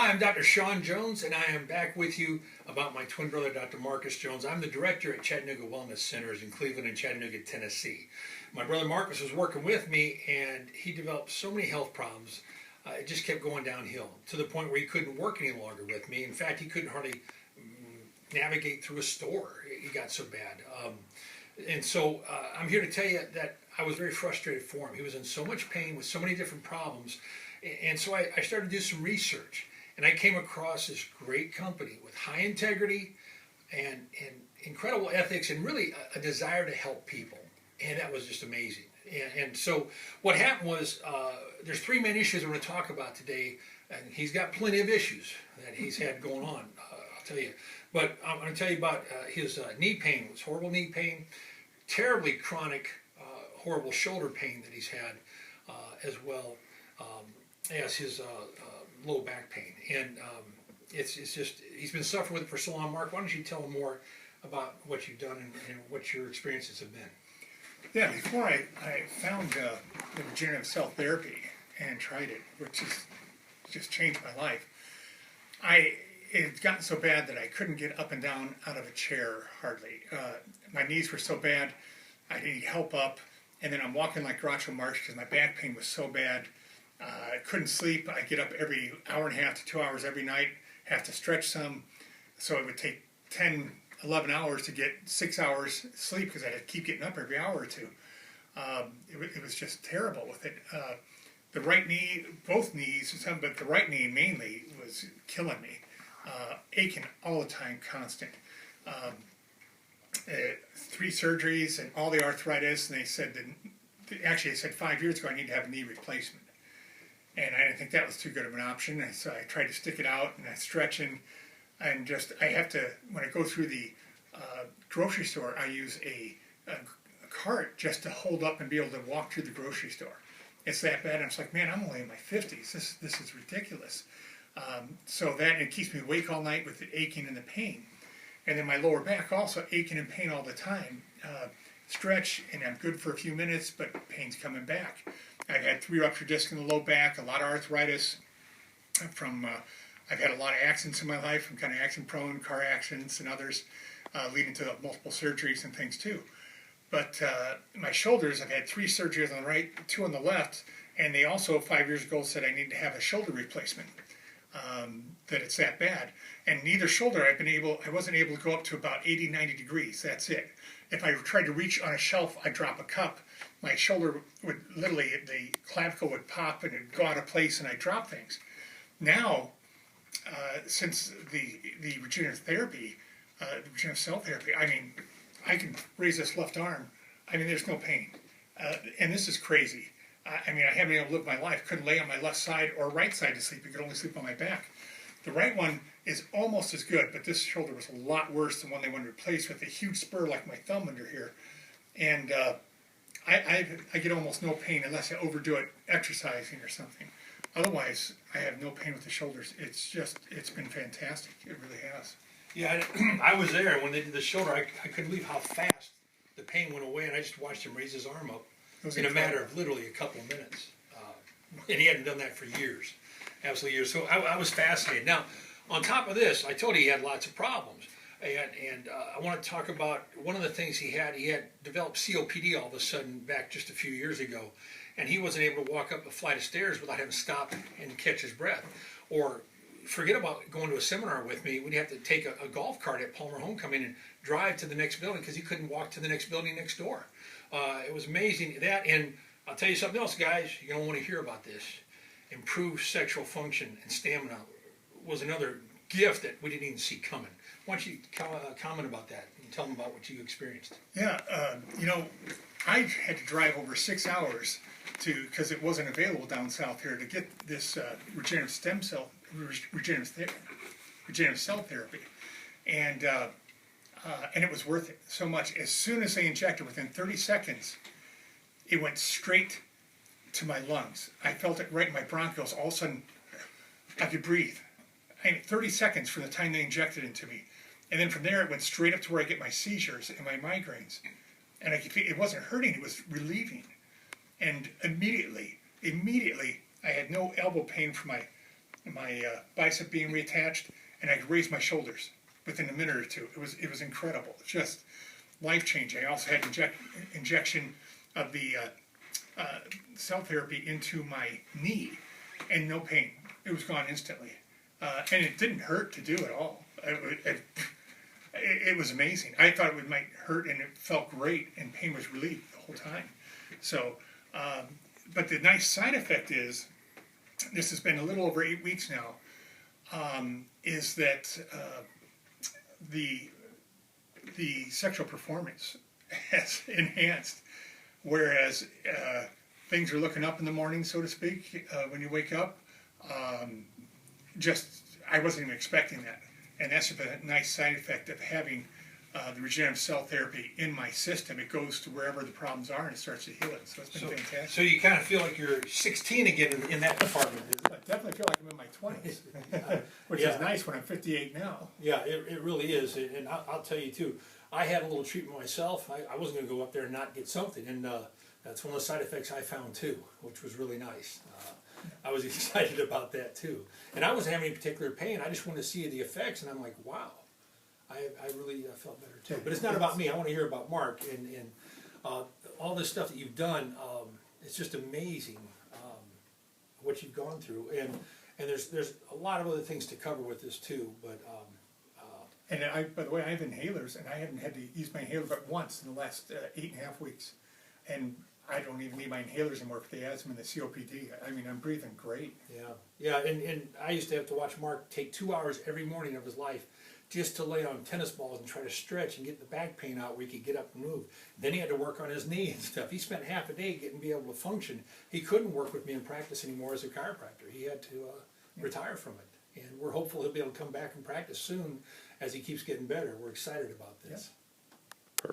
Hi, I'm Dr. Sean Jones, and I am back with you about my twin brother, Dr. Marcus Jones. I'm the director at Chattanooga Wellness Centers in Cleveland and Chattanooga, Tennessee. My brother Marcus was working with me, and he developed so many health problems. It just kept going downhill to the point where he couldn't work any longer with me. In fact, he couldn't hardly navigate through a store. It got so bad. And so I'm here to tell you that I was very frustrated for him. He was in so much pain with so many different problems. And so I started to do some research. And I came across this great company with high integrity and incredible ethics and really a desire to help people. And that was just amazing. And so what happened was there's three main issues we're going to talk about today. And he's got plenty of issues that he's had going on, I'll tell you. But I'm going to tell you about his knee pain. It was horrible knee pain, terribly chronic, horrible shoulder pain that he's had as well as his low back pain. And it's just, he's been suffering with it for so long. Mark, why don't you tell him more about what you've done and what your experiences have been? Yeah, before I found the regenerative cell therapy and tried it, which has just changed my life, it had gotten so bad that I couldn't get up and down out of a chair hardly. My knees were so bad, I needed help up, and then I'm walking like Groucho Marx because my back pain was so bad. I couldn't sleep. I get up every hour and a half to 2 hours every night, have to stretch some, so it would take 10, 11 hours to get 6 hours sleep because I had to keep getting up every hour or two. It was just terrible with it. The right knee, both knees, but the right knee mainly was killing me. Aching all the time, constant. 3 surgeries and all the arthritis, and they said actually they said 5 years ago I need to have a knee replacement. And I didn't think that was too good of an option, and so I tried to stick it out, and I stretching, and just, I have to, when I go through the grocery store, I use a cart just to hold up and be able to walk through the grocery store. It's that bad, and I'm just like, man, I'm only in my 50s, this is ridiculous. So that, it keeps me awake all night with the aching and the pain. And then my lower back also aching and pain all the time. Stretch, and I'm good for a few minutes, but pain's coming back. I've had 3 ruptured discs in the low back, a lot of arthritis from, I've had a lot of accidents in my life. I'm kind of accident prone, car accidents and others, leading to multiple surgeries and things too. But my shoulders, I've had 3 surgeries on the right, 2 on the left, and they also 5 years ago said I need to have a shoulder replacement, that it's that bad. And neither shoulder I wasn't able to go up to about 80, 90 degrees, that's it. If I tried to reach on a shelf, I'd drop a cup. My shoulder would literally, the clavicle would pop and it'd go out of place and I'd drop things. Now, since the regenerative therapy, the regenerative cell therapy, I mean, I can raise this left arm. I mean, there's no pain. And this is crazy. I mean, I haven't been able to live my life. Couldn't lay on my left side or right side to sleep. I could only sleep on my back. The right one is almost as good, but this shoulder was a lot worse than one they wanted to replace with a huge spur like my thumb under here. And I get almost no pain unless I overdo it exercising or something. Otherwise, I have no pain with the shoulders. It's been fantastic. It really has. Yeah, I was there when they did the shoulder. I couldn't believe how fast the pain went away, and I just watched him raise his arm up in a matter of literally a couple of minutes. And he hadn't done that for years, absolutely years. So I was fascinated. Now, on top of this, I told you he had lots of problems. And I want to talk about one of the things he had developed COPD all of a sudden back just a few years ago. And he wasn't able to walk up a flight of stairs without having to stop and catch his breath. Or forget about going to a seminar with me. We'd have to take a golf cart at Palmer Homecoming and drive to the next building because he couldn't walk to the next building next door. It was amazing. That, and I'll tell you something else, guys. You're going to want to hear about this. Improved sexual function and stamina was another gift that we didn't even see coming. Why don't you comment about that and tell them about what you experienced? Yeah, you know, I had to drive over 6 hours because it wasn't available down south here to get this regenerative cell therapy, and it was worth it so much. As soon as they injected, within 30 seconds, it went straight to my lungs. I felt it right in my bronchioles. All of a sudden, I could breathe. 30 seconds from the time they injected into me. And then from there, it went straight up to where I get my seizures and my migraines. And I could feel it wasn't hurting, it was relieving. And immediately, I had no elbow pain from my bicep being reattached, and I could raise my shoulders within a minute or two. It was incredible, just life changing. I also had injection of the cell therapy into my knee, and no pain. It was gone instantly, and it didn't hurt to do at all. It was amazing. I thought it might hurt, and it felt great, and pain was relieved the whole time. So, but the nice side effect is, this has been a little over 8 weeks now, is that the sexual performance has enhanced, whereas things are looking up in the morning, so to speak, when you wake up. Just, I wasn't even expecting that. And that's a nice side effect of having the regenerative cell therapy in my system. It goes to wherever the problems are and it starts to heal it. So it's been fantastic. So you kind of feel like you're 16 again in that department. I definitely feel like I'm in my 20s, which is nice when I'm 58 now. Yeah, it really is. And I'll tell you too, I had a little treatment myself. I wasn't going to go up there and not get something. And that's one of the side effects I found too, which was really nice. I was excited about that too. And I wasn't having any particular pain. I just wanted to see the effects, and I'm like, wow, I really felt better too. But it's not about me. I want to hear about Mark and all this stuff that you've done. It's just amazing what you've gone through. And there's a lot of other things to cover with this too. But and by the way, I have inhalers, and I haven't had to use my inhaler but once in the last 8.5 weeks. And I don't even need my inhalers anymore for the asthma and the COPD. I mean, I'm breathing great. Yeah, and I used to have to watch Mark take 2 hours every morning of his life just to lay on tennis balls and try to stretch and get the back pain out where he could get up and move. Then he had to work on his knee and stuff. He spent half a day getting to be able to function. He couldn't work with me in practice anymore as a chiropractor. He had to retire from it. And we're hopeful he'll be able to come back and practice soon as he keeps getting better. We're excited about this. Yeah.